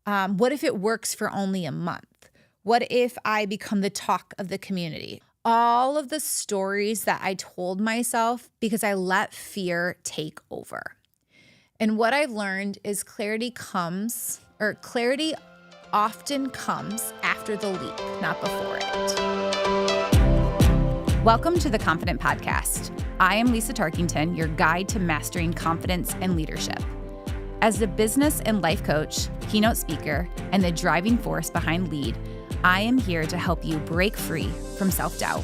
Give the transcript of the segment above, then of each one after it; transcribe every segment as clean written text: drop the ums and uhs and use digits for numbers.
What if it works for only a month? What if I become the talk of the community? All of the stories that I told myself because I let fear take over. And what I've learned is clarity often comes after the leap, not before it. Welcome to the Confident Podcast. I am Lisa Tarkington, your guide to mastering confidence and leadership. As a business and life coach, keynote speaker, and the driving force behind Lead, I am here to help you break free from self-doubt,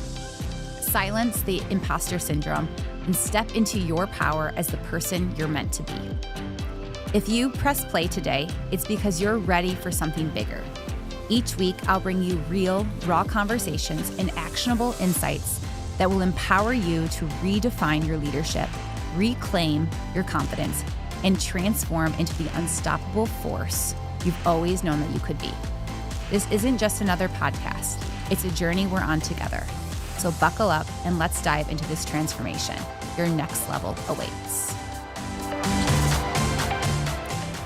silence the imposter syndrome, and step into your power as the person you're meant to be. If you press play today, it's because you're ready for something bigger. Each week, I'll bring you real, raw conversations and actionable insights that will empower you to redefine your leadership, reclaim your confidence, and transform into the unstoppable force you've always known that you could be. This isn't just another podcast. It's a journey we're on together. So buckle up and let's dive into this transformation. Your next level awaits.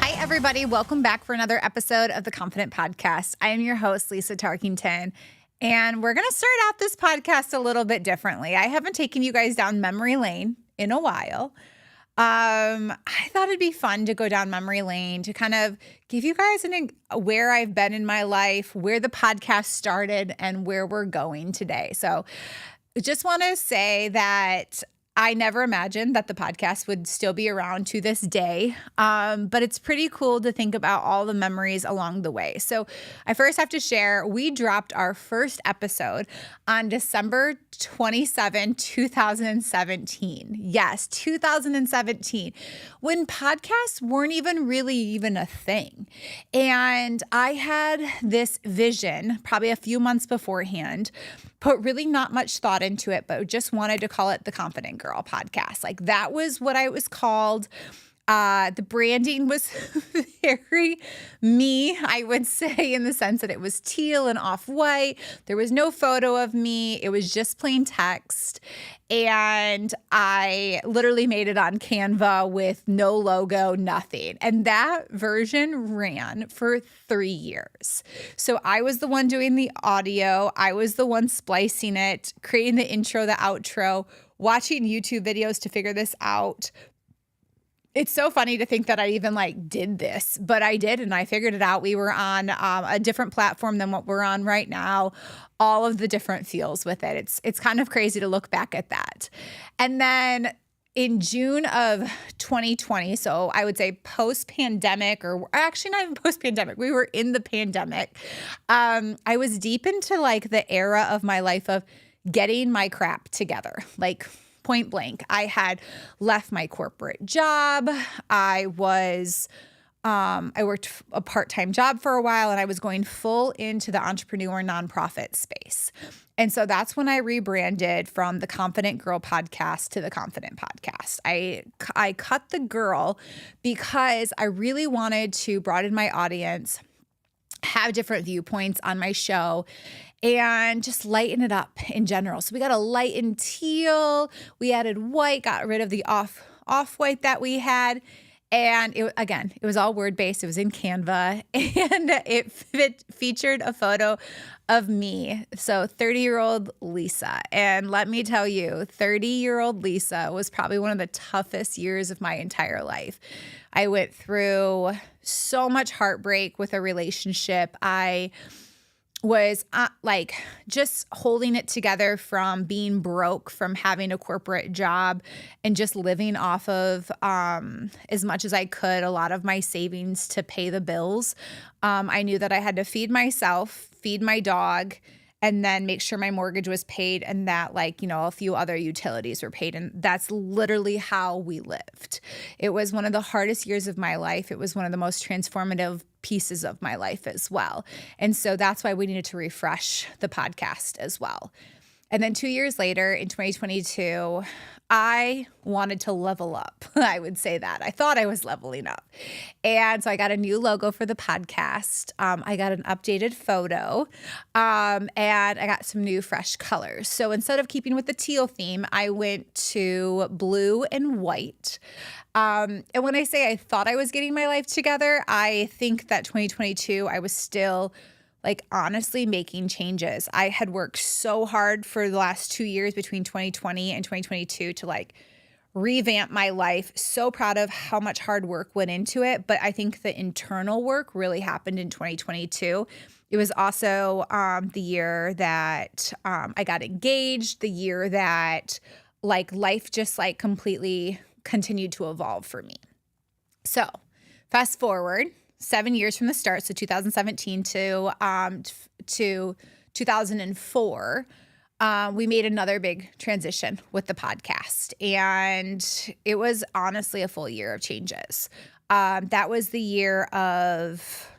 Hi, everybody. Welcome back for another episode of the Confident Podcast. I am your host, Lisa Tarkington, and we're going to start out this podcast a little bit differently. I haven't taken you guys down memory lane in a while. I thought it'd be fun to go down memory lane to kind of give you guys where I've been in my life, where the podcast started, and where we're going today. So I just want to say that I never imagined that the podcast would still be around to this day, but it's pretty cool to think about all the memories along the way. So I first have to share, we dropped our first episode on December 27, 2017. Yes, 2017, when podcasts weren't even a thing. And I had this vision probably a few months beforehand, put really not much thought into it, but just wanted to call it the Confident Girl Podcast. Like that was what I was called. The branding was very me, I would say, in the sense that it was teal and off-white. There was no photo of me. It was just plain text. And I literally made it on Canva with no logo, nothing. And that version ran for 3 years. So I was the one doing the audio. I was the one splicing it, creating the intro, the outro, watching YouTube videos to figure this out. It's so funny to think that I even did this, but I did, and I figured it out. We were on a different platform than what we're on right now. All of the different feels with it. It's kind of crazy to look back at that. And then in June of 2020, so I would say post-pandemic, or actually not even post-pandemic, we were in the pandemic. I was deep into the era of my life of getting my crap together, point blank. I had left my corporate job. I worked a part-time job for a while, and I was going full into the entrepreneur nonprofit space. And so that's when I rebranded from the Confident Girl Podcast to the Confident Podcast. I cut the girl because I really wanted to broaden my audience, have different viewpoints on my show, and just lighten it up in general. So we got a light and teal. We added white, got rid of the off-white that we had. And it was all word-based. It was in Canva, and it featured a photo of me. So 30-year-old Lisa. And let me tell you, 30-year-old Lisa was probably one of the toughest years of my entire life. I went through so much heartbreak with a relationship. I was just holding it together from being broke, from having a corporate job, and just living off of as much as I could, a lot of my savings to pay the bills. I knew that I had to feed myself, feed my dog, and then make sure my mortgage was paid, and that a few other utilities were paid. And that's literally how we lived. It was one of the hardest years of my life. It was one of the most transformative pieces of my life as well. And so that's why we needed to refresh the podcast as well. And then 2 years later in 2022, I wanted to level up. I would say that. I thought I was leveling up. And so I got a new logo for the podcast. I got an updated photo, and I got some new fresh colors. So instead of keeping with the teal theme, I went to blue and white. And when I say I thought I was getting my life together, I think that 2022, I was still honestly making changes. I had worked so hard for the last 2 years between 2020 and 2022 to revamp my life. So proud of how much hard work went into it. But I think the internal work really happened in 2022. It was also the year that I got engaged, the year that life just completely continued to evolve for me. So fast forward 7 years from the start, so 2017 to 2004, we made another big transition with the podcast, and it was honestly a full year of changes. That was the year of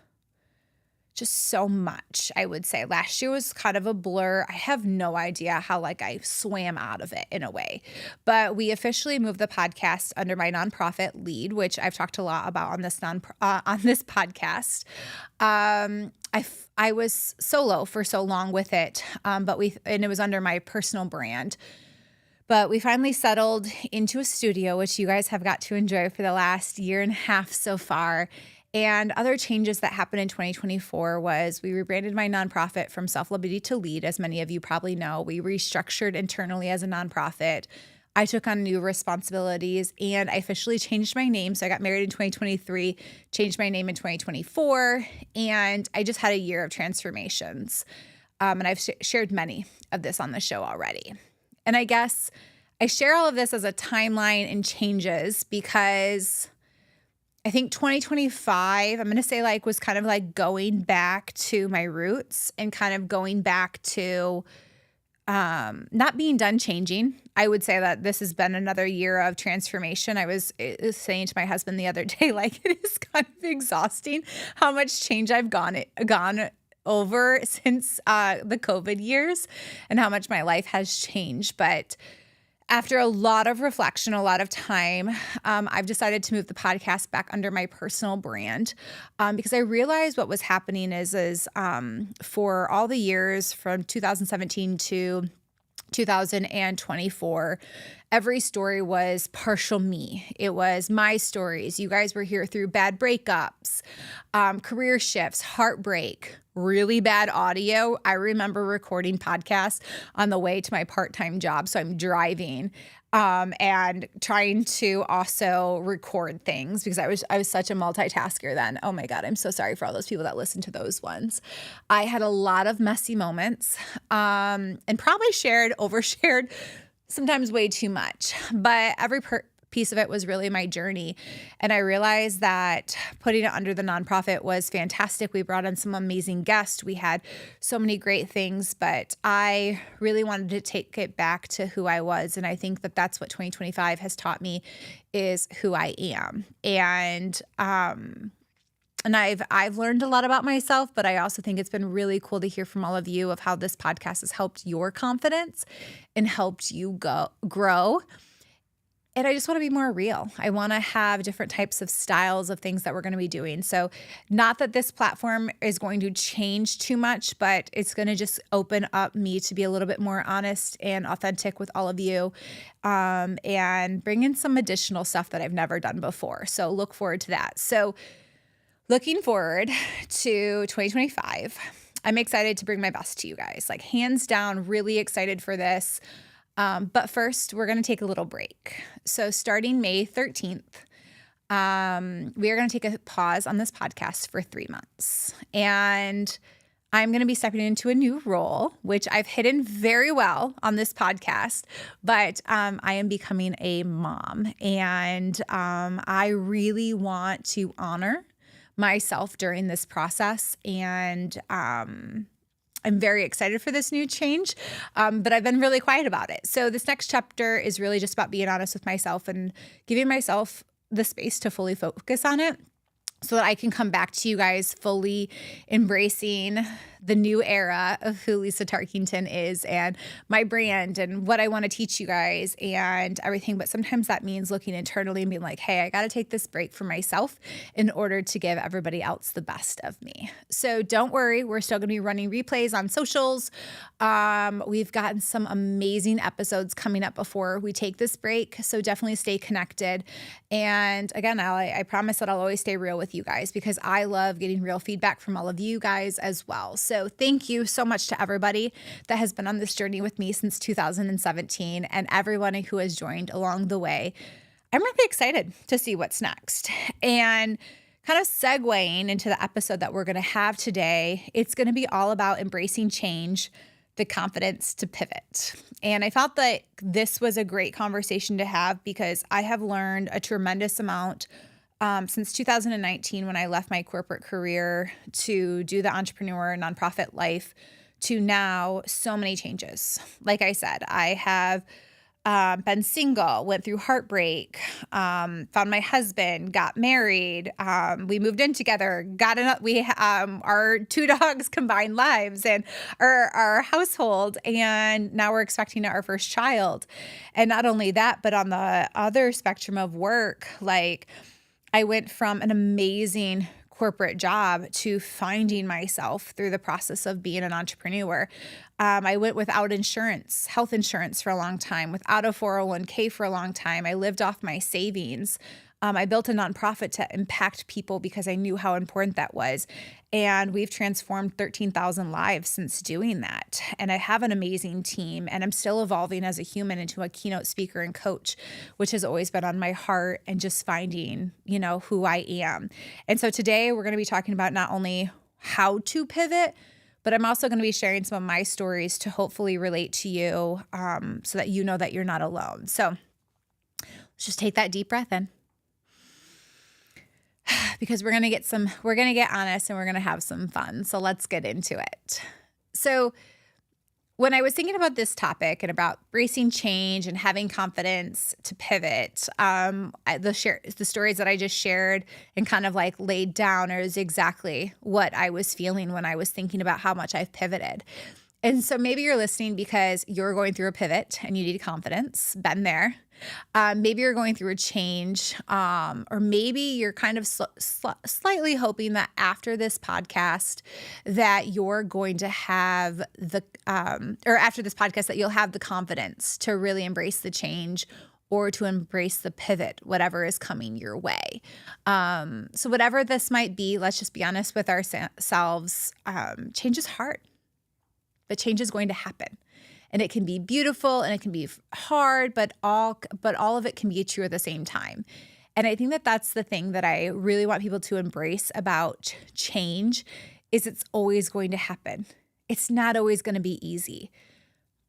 just so much, I would say. Last year was kind of a blur. I have no idea how I swam out of it in a way. But we officially moved the podcast under my nonprofit lead, which I've talked a lot about on this podcast. I was solo for so long with it, and it was under my personal brand. But we finally settled into a studio, which you guys have got to enjoy for the last year and a half so far. And other changes that happened in 2024 was we rebranded my nonprofit from Self-Liberty to Lead. As many of you probably know, we restructured internally as a nonprofit. I took on new responsibilities, and I officially changed my name. So I got married in 2023, changed my name in 2024, and I just had a year of transformations. And I've shared many of this on the show already. And I guess I share all of this as a timeline and changes because I think 2025, I'm going to say was kind of going back to my roots and kind of going back to not being done changing. I would say that this has been another year of transformation. I was saying to my husband the other day, it is kind of exhausting how much change I've gone over since the COVID years and how much my life has changed. But after a lot of reflection, a lot of time, I've decided to move the podcast back under my personal brand because I realized what was happening is for all the years from 2017 to 2024, every story was partial me. It was my stories. You guys were here through bad breakups, career shifts, heartbreak, really bad audio. I remember recording podcasts on the way to my part-time job. So I'm driving and trying to also record things because I was such a multitasker then. Oh my God, I'm so sorry for all those people that listen to those ones. I had a lot of messy moments and probably overshared, sometimes way too much. But every piece of it was really my journey. And I realized that putting it under the nonprofit was fantastic. We brought on some amazing guests. We had so many great things, but I really wanted to take it back to who I was. And I think that that's what 2025 has taught me is who I am. And I've learned a lot about myself, but I also think it's been really cool to hear from all of you of how this podcast has helped your confidence and helped you grow. And I just want to be more real. I want to have different types of styles of things that we're going to be doing. So not that this platform is going to change too much, but it's going to just open up me to be a little bit more honest and authentic with all of you and bring in some additional stuff that I've never done before. So look forward to that. So looking forward to 2025, I'm excited to bring my best to you guys. Hands down, really excited for this. But first, we're going to take a little break. So starting May 13th, we are going to take a pause on this podcast for 3 months. And I'm going to be stepping into a new role, which I've hidden very well on this podcast, but I am becoming a mom. And I really want to honor myself during this process. And I'm very excited for this new change, but I've been really quiet about it. So this next chapter is really just about being honest with myself and giving myself the space to fully focus on it so that I can come back to you guys fully embracing the new era of who Lisa Tarkington is and my brand and what I want to teach you guys and everything. But sometimes that means looking internally and being like, hey, I got to take this break for myself in order to give everybody else the best of me. So don't worry, we're still going to be running replays on socials. We've gotten some amazing episodes coming up before we take this break. So definitely stay connected. And again, I promise that I'll always stay real with you guys because I love getting real feedback from all of you guys as well. So thank you so much to everybody that has been on this journey with me since 2017 and everyone who has joined along the way. I'm really excited to see what's next. And kind of segueing into the episode that we're going to have today, it's going to be all about embracing change, the confidence to pivot. And I felt that this was a great conversation to have because I have learned a tremendous amount since 2019 when I left my corporate career to do the entrepreneur nonprofit life to now, so many changes. Like I said, I have been single, went through heartbreak, found my husband, got married, we moved in together, our 2 dogs combined lives and our household, and now we're expecting our first child. And not only that, but on the other spectrum of work, like I went from an amazing corporate job to finding myself through the process of being an entrepreneur. I went without insurance, health insurance for a long time, without a 401k for a long time. I lived off my savings. I built a nonprofit to impact people because I knew how important that was. And we've transformed 13,000 lives since doing that. And I have an amazing team, and I'm still evolving as a human into a keynote speaker and coach, which has always been on my heart and just finding, who I am. And so today we're going to be talking about not only how to pivot, but I'm also going to be sharing some of my stories to hopefully relate to you so that you know that you're not alone. So let's just take that deep breath in. Because we're going to get honest and we're going to have some fun. So let's get into it. So when I was thinking about this topic and about embracing change and having confidence to pivot, the stories that I just shared and kind of like laid down is exactly what I was feeling when I was thinking about how much I've pivoted. And so maybe you're listening because you're going through a pivot and you need confidence. Been there. Maybe you're going through a change, or maybe you're kind of slightly hoping that after this podcast that you're going to have after this podcast that you'll have the confidence to really embrace the change or to embrace the pivot, whatever is coming your way. So whatever this might be, let's just be honest with ourselves. Change is hard, but change is going to happen. And it can be beautiful and it can be hard, but all of it can be true at the same time. And I think that that's the thing that I really want people to embrace about change is it's always going to happen. It's not always going to be easy,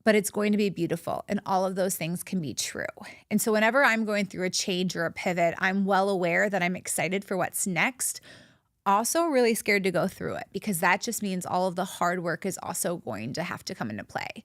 but it's going to be beautiful. And all of those things can be true. And so whenever I'm going through a change or a pivot, I'm well aware that I'm excited for what's next. Also really scared to go through it because that just means all of the hard work is also going to have to come into play.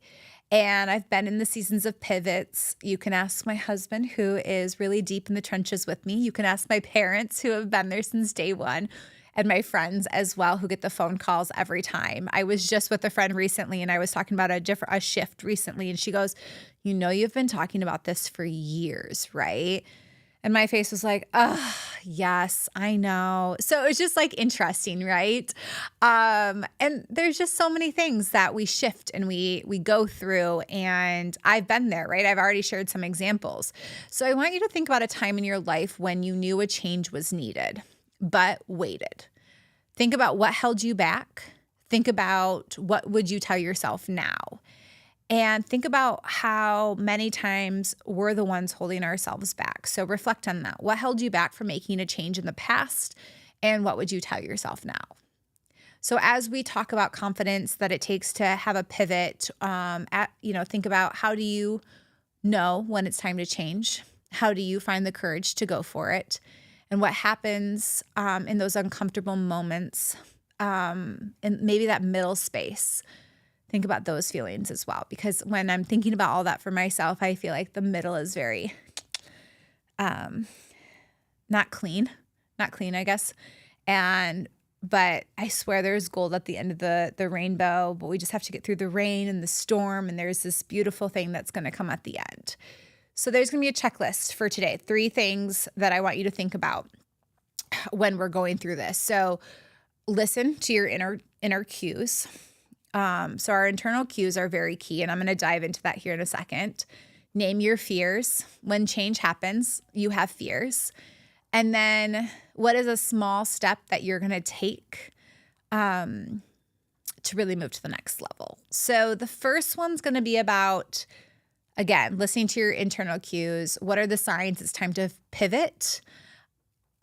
And I've been in the seasons of pivots. You can ask my husband, who is really deep in the trenches with me. You can ask my parents, who have been there since day one, and my friends as well, who get the phone calls every time. I was just with a friend recently, and I was talking about a shift recently, and she goes, you've been talking about this for years, right? And my face was like, oh, yes, I know. So it's just like interesting, right? And there's just so many things that we shift and we go through, and I've been there, right? I've already shared some examples. So I want you to think about a time in your life when you knew a change was needed, but waited. Think about what held you back. Think about what would you tell yourself now? And think about how many times we're the ones holding ourselves back. So reflect on that. What held you back from making a change in the past? And what would you tell yourself now? So as we talk about confidence that it takes to have a pivot, think about how do you know when it's time to change? How do you find the courage to go for it? And what happens in those uncomfortable moments and maybe that middle space? Think about those feelings as well, because when I'm thinking about all that for myself, I feel like the middle is very not clean, I guess. And but I swear there's gold at the end of the rainbow, but we just have to get through the rain and the storm, and there's this beautiful thing that's going to come at the end. So there's going to be a checklist for today, 3 things that I want you to think about when we're going through this. So listen to your inner cues. So our internal cues are very key, and I'm going to dive into that here in a second. Name your fears. When change happens, you have fears. And then what is a small step that you're going to take to really move to the next level? So the first one's going to be about, again, listening to your internal cues. What are the signs it's time to pivot?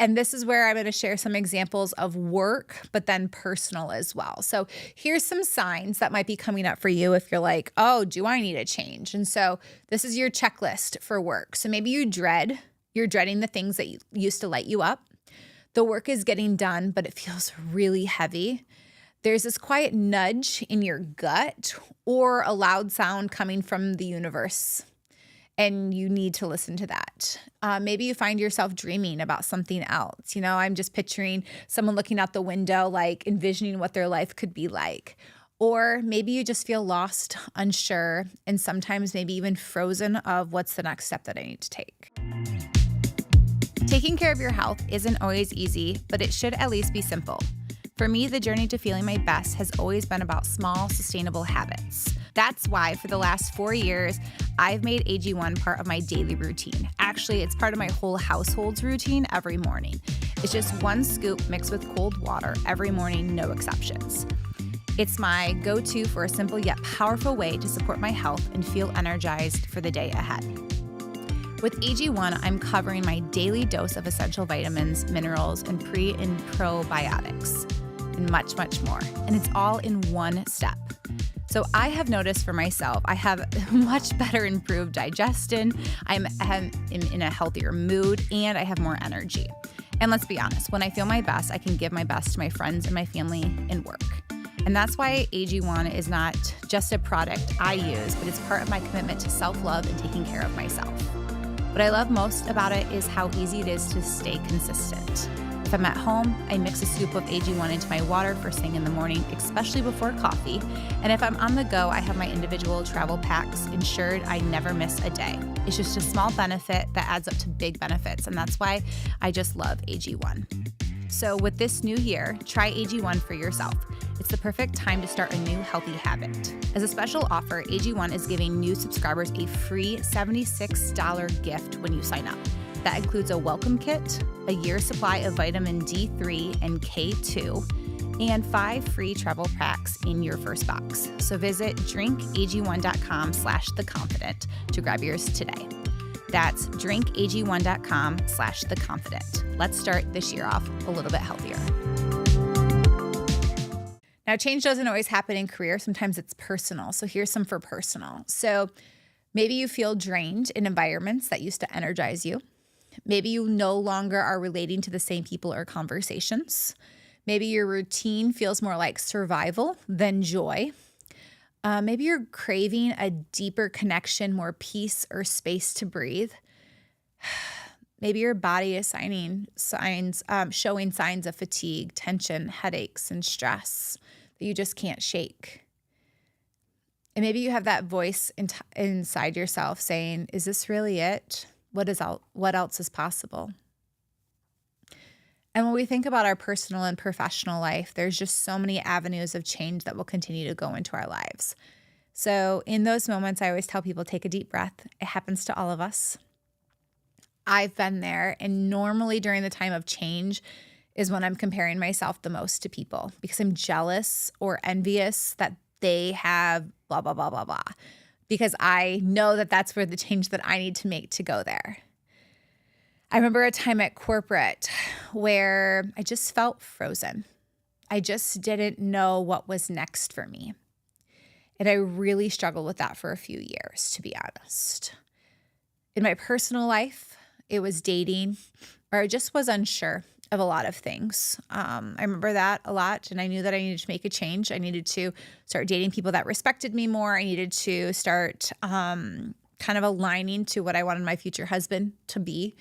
And this is where I'm going to share some examples of work, but then personal as well. So here's some signs that might be coming up for you if you're like, oh, do I need a change? And so this is your checklist for work. So maybe you're dreading the things that used to light you up. The work is getting done, but it feels really heavy. There's this quiet nudge in your gut or a loud sound coming from the universe, and you need to listen to that. Maybe you find yourself dreaming about something else. I'm just picturing someone looking out the window, like envisioning what their life could be like. Or maybe you just feel lost, unsure, and sometimes maybe even frozen of what's the next step that I need to take. Taking care of your health isn't always easy, but it should at least be simple. For me, the journey to feeling my best has always been about small, sustainable habits. That's why for the last 4 years, I've made AG1 part of my daily routine. Actually, it's part of my whole household's routine every morning. It's just 1 scoop mixed with cold water every morning, no exceptions. It's my go-to for a simple yet powerful way to support my health and feel energized for the day ahead. With AG1, I'm covering my daily dose of essential vitamins, minerals, and pre and probiotics, and much, much more. And it's all in 1 step. So I have noticed for myself, I have much better improved digestion, I'm in a healthier mood, and I have more energy. And let's be honest, when I feel my best, I can give my best to my friends and my family and work. And that's why AG1 is not just a product I use, but it's part of my commitment to self-love and taking care of myself. What I love most about it is how easy it is to stay consistent. If I'm at home, I mix a scoop of AG1 into my water first thing in the morning, especially before coffee. And if I'm on the go, I have my individual travel packs ensured I never miss a day. It's just a small benefit that adds up to big benefits, and that's why I just love AG1. So with this new year, try AG1 for yourself. It's the perfect time to start a new healthy habit. As a special offer, AG1 is giving new subscribers a free $76 gift when you sign up. That includes a welcome kit, a year's supply of vitamin D3 and K2, and 5 free travel packs in your first box. So visit drinkag1.com/theconfident to grab yours today. That's drinkag1.com/theconfident. Let's start this year off a little bit healthier. Now, change doesn't always happen in career. Sometimes it's personal. So here's some for personal. So maybe you feel drained in environments that used to energize you. Maybe you no longer are relating to the same people or conversations. Maybe your routine feels more like survival than joy. Maybe you're craving a deeper connection, more peace or space to breathe. Maybe your body is showing signs of fatigue, tension, headaches, and stress that you just can't shake. And maybe you have that voice inside yourself saying, is this really it? What else is possible? And when we think about our personal and professional life, there's just so many avenues of change that will continue to go into our lives. So in those moments, I always tell people, take a deep breath. It happens to all of us. I've been there. And normally during the time of change is when I'm comparing myself the most to people because I'm jealous or envious that they have blah, blah, blah, blah, blah. Because I know that that's where the change that I need to make to go there. I remember a time at corporate where I just felt frozen. I just didn't know what was next for me. And I really struggled with that for a few years, to be honest. In my personal life, it was dating, or I just was unsure of a lot of things. I remember that a lot, and I knew that I needed to make a change. I needed to start dating people that respected me more. I needed to start kind of aligning to what I wanted my future husband to be,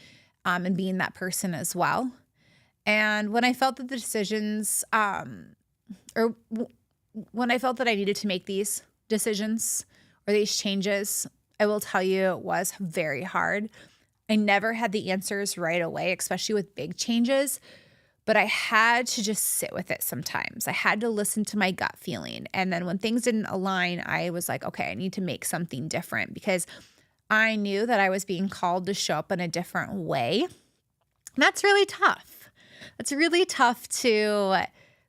and being that person as well. And when I felt that the decisions, when I felt that I needed to make these decisions or these changes, I will tell you it was very hard. I never had the answers right away, especially with big changes, but I had to just sit with it sometimes. I had to listen to my gut feeling. And then when things didn't align, I was like, okay, I need to make something different because I knew that I was being called to show up in a different way. And that's really tough. It's really tough to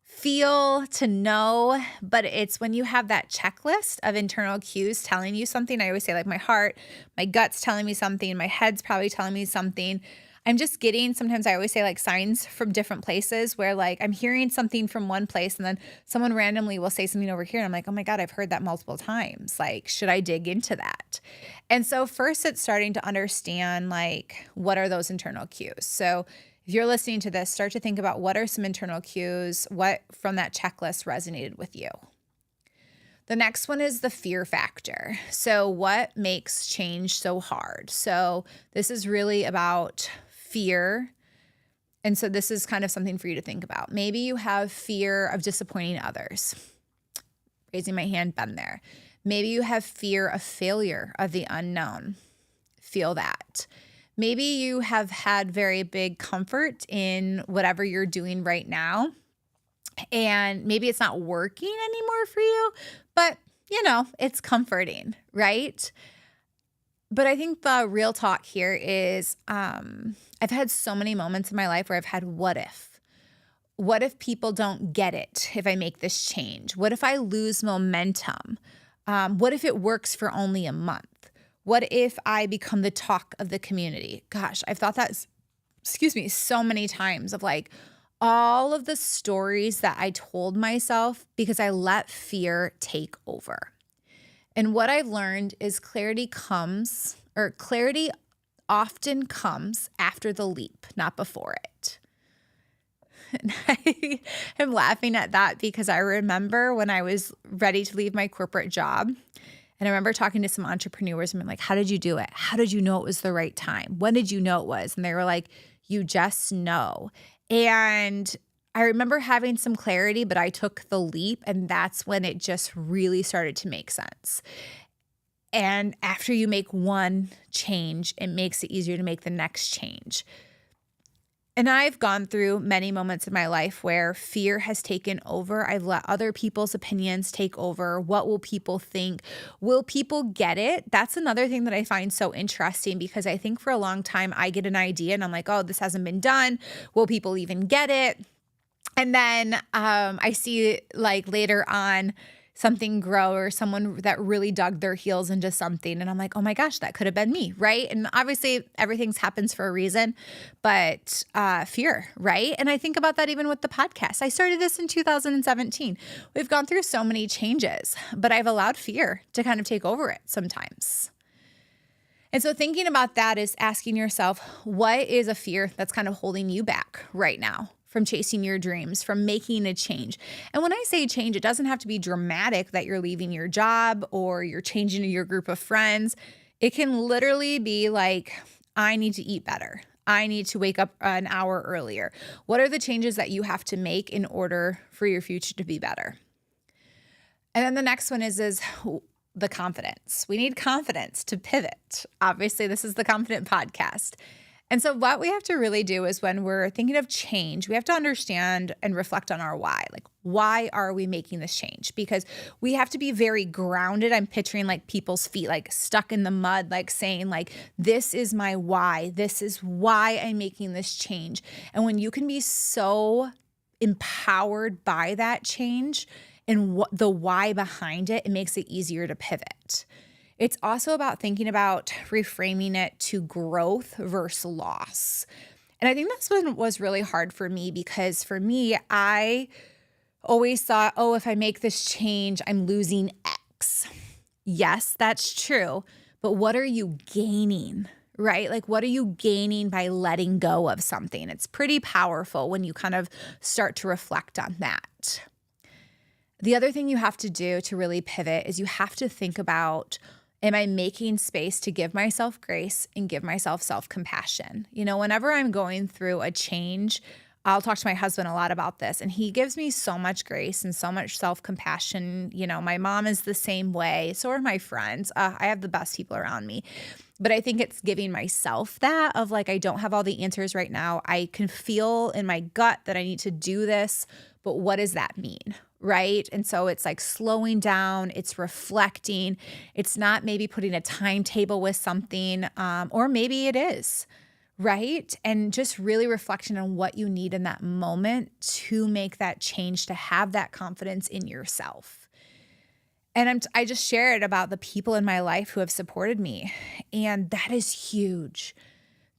feel, to know, but it's when you have that checklist of internal cues telling you something. I always say, like, my heart, my gut's telling me something, my head's probably telling me something. I'm just getting, sometimes I always say, like, signs from different places where, like, I'm hearing something from one place and then someone randomly will say something over here and I'm like, oh my God, I've heard that multiple times. Like, should I dig into that? And so first it's starting to understand, like, what are those internal cues? So if you're listening to this, start to think about what are some internal cues, what from that checklist resonated with you. The next one is the fear factor. So what makes change so hard? So this is really about fear. And so this is kind of something for you to think about. Maybe you have fear of disappointing others. Raising my hand, been there. Maybe you have fear of failure, of the unknown. Feel that. Maybe you have had very big comfort in whatever you're doing right now, and maybe it's not working anymore for you, but it's comforting, right? But I think the real talk here is I've had so many moments in my life where I've had what if? What if people don't get it if I make this change? What if I lose momentum? What if it works for only a month? What if I become the talk of the community? Gosh, I've thought that, so many times of like all of the stories that I told myself because I let fear take over. And what I've learned is clarity often comes after the leap, not before it. And I am laughing at that because I remember when I was ready to leave my corporate job. And I remember talking to some entrepreneurs and I'm like, how did you do it? How did you know it was the right time? When did you know it was? And they were like, you just know. And I remember having some clarity, but I took the leap and that's when it just really started to make sense. And after you make one change, it makes it easier to make the next change. And I've gone through many moments in my life where fear has taken over. I've let other people's opinions take over. What will people think? Will people get it? That's another thing that I find so interesting because I think for a long time I get an idea and I'm like, oh, this hasn't been done. Will people even get it? And then I see like later on something grow or someone that really dug their heels into something. And I'm like, oh my gosh, that could have been me, right? And obviously everything happens for a reason, but fear, right? And I think about that even with the podcast. I started this in 2017. We've gone through so many changes, but I've allowed fear to kind of take over it sometimes. And so thinking about that is asking yourself, what is a fear that's kind of holding you back right now from chasing your dreams, from making a change? And when I say change, it doesn't have to be dramatic that you're leaving your job or you're changing your group of friends. It can literally be like, I need to eat better. I need to wake up an hour earlier. What are the changes that you have to make in order for your future to be better? And then the next one is the confidence. We need confidence to pivot. Obviously, this is the Confident Podcast. And so what we have to really do is when we're thinking of change, we have to understand and reflect on our why. Like, why are we making this change? Because we have to be very grounded. I'm picturing like people's feet like stuck in the mud, like saying like, this is my why. This is why I'm making this change. And when you can be so empowered by that change and the why behind it, it makes it easier to pivot. It's also about thinking about reframing it to growth versus loss. And I think this one was really hard for me because for me, I always thought, oh, if I make this change, I'm losing X. Yes, that's true. But what are you gaining, right? Like, what are you gaining by letting go of something? It's pretty powerful when you kind of start to reflect on that. The other thing you have to do to really pivot is you have to think about, am I making space to give myself grace and give myself self-compassion? You know, whenever I'm going through a change, I'll talk to my husband a lot about this, and he gives me so much grace and so much self-compassion. My mom is the same way. So are my friends. I have the best people around me. But I think it's giving myself that of like, I don't have all the answers right now. I can feel in my gut that I need to do this, but what does that mean? Right? And so it's like slowing down, it's reflecting. It's not maybe putting a timetable with something, or maybe it is. Right? And just really reflection on what you need in that moment to make that change, to have that confidence in yourself. And I just shared about the people in my life who have supported me. And that is huge.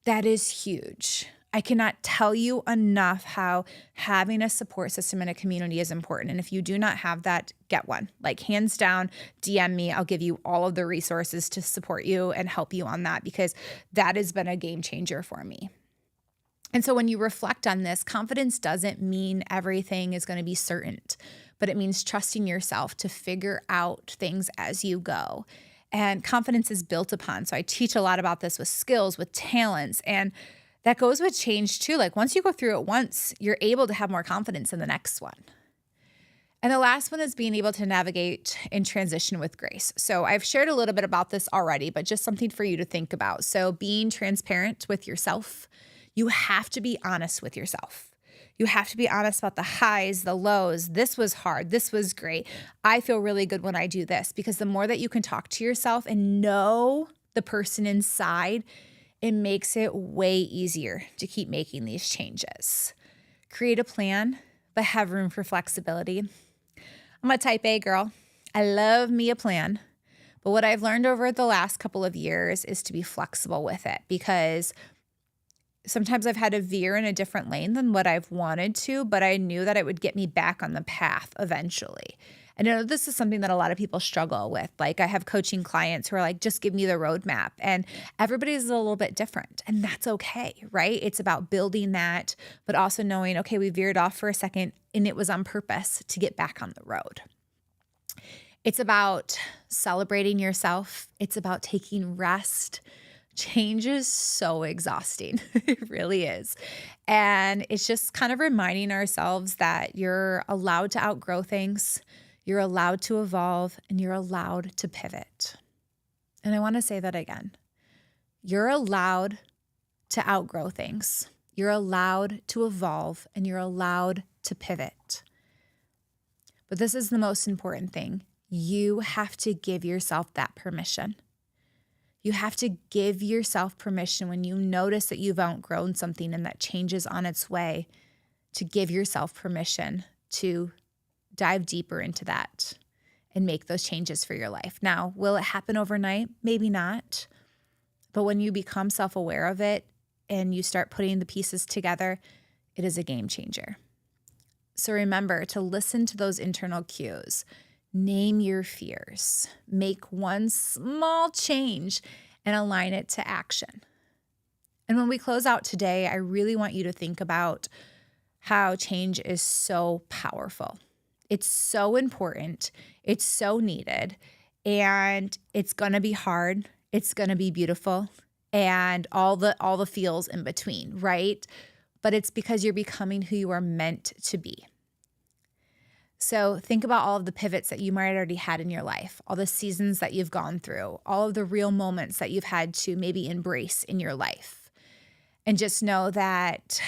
That is huge. I cannot tell you enough how having a support system in a community is important. And if you do not have that, get one. Like hands down, DM me. I'll give you all of the resources to support you and help you on that, because that has been a game changer for me. And so when you reflect on this, confidence doesn't mean everything is going to be certain, but it means trusting yourself to figure out things as you go. And confidence is built upon. So I teach a lot about this with skills, with talents, and that goes with change too. Like once you go through it once, you're able to have more confidence in the next one. And the last one is being able to navigate in transition with grace. So I've shared a little bit about this already, but just something for you to think about. So being transparent with yourself, you have to be honest with yourself. You have to be honest about the highs, the lows. This was hard. This was great. I feel really good when I do this, because the more that you can talk to yourself and know the person inside, it makes it way easier to keep making these changes. Create a plan, but have room for flexibility. I'm a type A girl. I love me a plan. But what I've learned over the last couple of years is to be flexible with it, because sometimes I've had to veer in a different lane than what I've wanted to, but I knew that it would get me back on the path eventually. And this is something that a lot of people struggle with. Like I have coaching clients who are like, just give me the roadmap. And everybody's a little bit different, and that's okay, right? It's about building that, but also knowing, okay, we veered off for a second and it was on purpose to get back on the road. It's about celebrating yourself. It's about taking rest. Change is so exhausting. It really is. And it's just kind of reminding ourselves that you're allowed to outgrow things. You're allowed to evolve, and you're allowed to pivot. And I want to say that again. You're allowed to outgrow things. You're allowed to evolve, and you're allowed to pivot. But this is the most important thing. You have to give yourself that permission. You have to give yourself permission when you notice that you've outgrown something and that change is on its way, to give yourself permission to dive deeper into that and make those changes for your life. Now, will it happen overnight? Maybe not. But when you become self-aware of it and you start putting the pieces together, it is a game changer. So remember to listen to those internal cues. Name your fears. Make one small change and align it to action. And when we close out today, I really want you to think about how change is so powerful. It's so important. It's so needed. And it's going to be hard. It's going to be beautiful. And all the feels in between, right? But it's because you're becoming who you are meant to be. So think about all of the pivots that you might already had in your life, all the seasons that you've gone through, all of the real moments that you've had to maybe embrace in your life. And just know that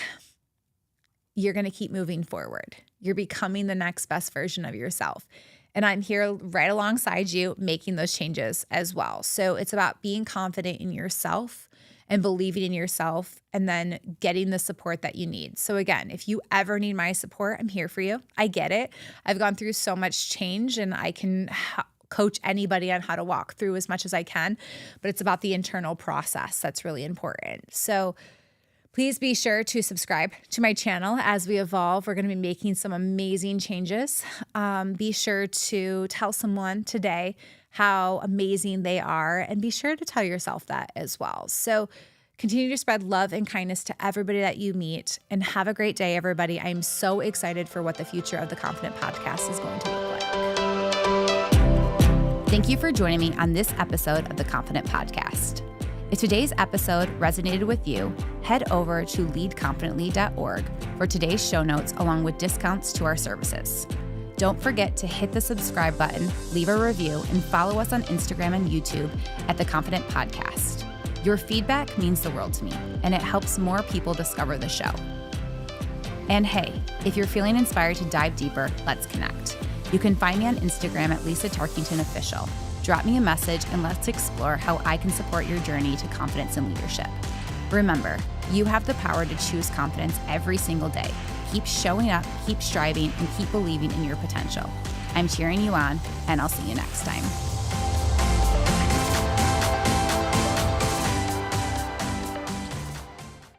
you're going to keep moving forward. You're becoming the next best version of yourself. And I'm here right alongside you making those changes as well. So it's about being confident in yourself and believing in yourself, and then getting the support that you need. So again, if you ever need my support, I'm here for you. I get it. I've gone through so much change, and I can coach anybody on how to walk through as much as I can, but it's about the internal process that's really important. So please be sure to subscribe to my channel as we evolve. We're going to be making some amazing changes. Be sure to tell someone today how amazing they are, and be sure to tell yourself that as well. So continue to spread love and kindness to everybody that you meet, and have a great day, everybody. I'm so excited for what the future of the Confident Podcast is going to look like. Thank you for joining me on this episode of the Confident Podcast. If today's episode resonated with you, head over to leadconfidently.org for today's show notes along with discounts to our services. Don't forget to hit the subscribe button, leave a review, and follow us on Instagram and YouTube at The Confident Podcast. Your feedback means the world to me, and it helps more people discover the show. And hey, if you're feeling inspired to dive deeper, let's connect. You can find me on Instagram at Lisa Tarkington Official. Drop me a message and let's explore how I can support your journey to confidence and leadership. Remember, you have the power to choose confidence every single day. Keep showing up, keep striving, and keep believing in your potential. I'm cheering you on, and I'll see you next time.